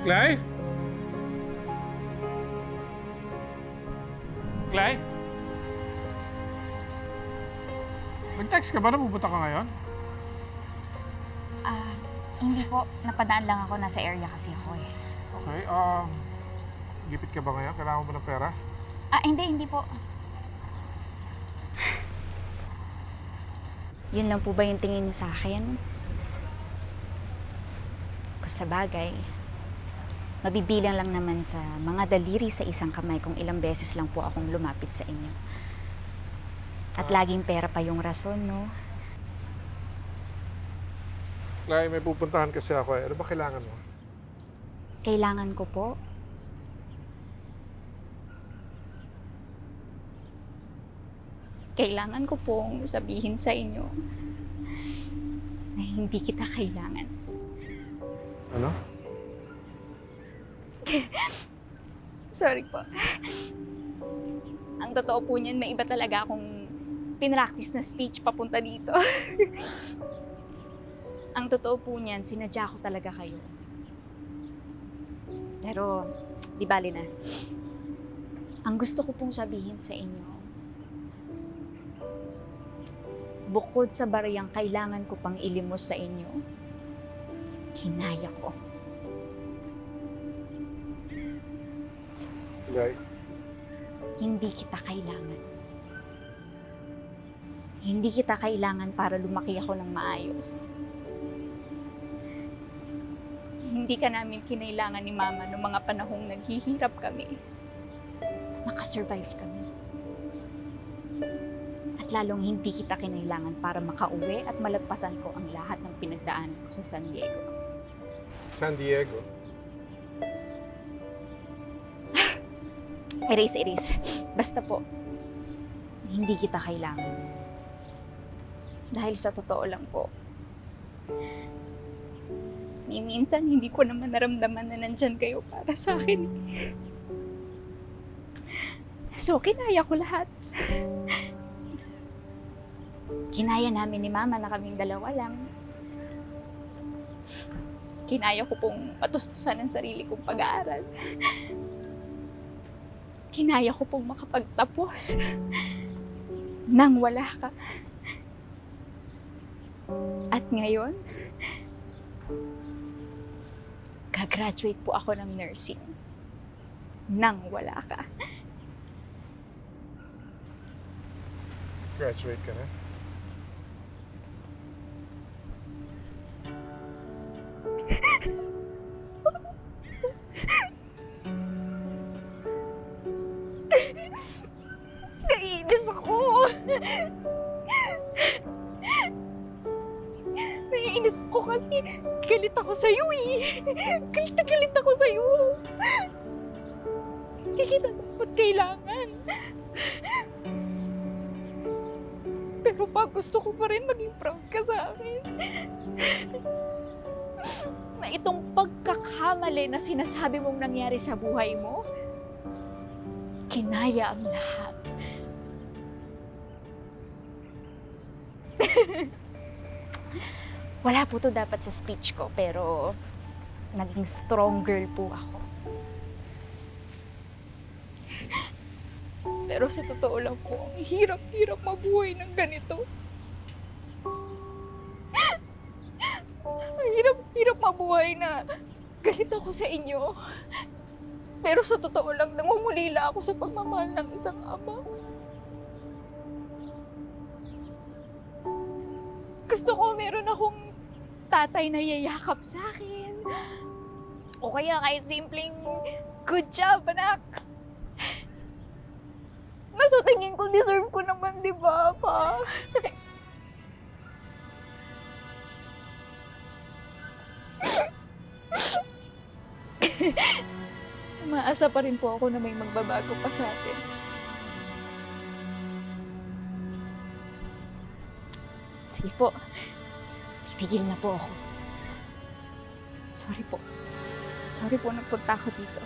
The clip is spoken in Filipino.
Clay? Clay? Nag-text ka ba na pupunta ka ngayon? Hindi po. Napadaan lang ako. Nasa area kasi ako eh. Okay, gipit ka ba ngayon? Kailangan mo ba ng pera? Hindi po. Yun lang po ba yung tingin niyo sa akin? Kung sa bagay, mabibilang lang naman sa mga daliri sa isang kamay kung ilang beses lang po akong lumapit sa inyo. At laging pera pa yung rason, no? Clay, may pupuntahan kasi ako eh. Ano ba kailangan mo? Kailangan ko po. Kailangan ko pong sabihin sa inyo na hindi kita kailangan. Ano? Sorry po. Ang totoo po niyan, may iba talaga akong pinractice na speech papunta dito. Ang totoo po niyan, sinadya ko talaga kayo. Pero, di bali na. Ang gusto ko pong sabihin sa inyo, bukod sa bariyang kailangan ko pang ilimos sa inyo, kinaya ko. Clay, Hindi kita kailangan. Hindi kita kailangan para lumaki ako ng maayos. Hindi ka namin kinailangan ni Mama noong mga panahong naghihirap kami. Nakasurvive kami. At lalong hindi kita kinailangan para makauwi at malagpasan ko ang lahat ng pinagdaanan ko sa San Diego. San Diego. Erase. Basta po, hindi kita kailangan. Dahil sa totoo lang po, minsan hindi ko naman naramdaman na nandyan kayo para sa akin. So, kinaya ko lahat. Kinaya namin ni Mama na kaming dalawa lang. Kinaya ko pong patustusan ang sarili kong pag-aaral. Kinaya ko pong makapagtapos nang wala ka. At ngayon, gagraduate po ako ng nursing nang wala ka. Graduate ka na? Naiinis ako! Naiinis ako kasi galit ako sa'yo eh. Galit na galit ako sa'yo. Hindi kita dapat kailangan. Pero pa gusto ko pa rin maging proud ka sa akin. Na itong pagkakamali na sinasabi mong nangyari sa buhay mo, kinaya ang lahat. Wala po to dapat sa speech ko, pero naging strong girl po ako. Pero sa totoo lang po, ang hirap-hirap mabuhay ng ganito. Ang hirap-hirap mabuhay na galit ako sa inyo. Pero sa totoo lang, nangungulila ako sa pagmamahal ng isang ama. Gusto ko meron akong tatay na yayakap sa akin. O kaya kahit simpleng, good job, anak. Nasa tingin ko, deserve ko naman, di ba, pa? Umaasa pa rin po ako na may magbabago pa sa atin. Sige po. Titigil na po ako. Sorry po. Sorry po nagpunta ako dito.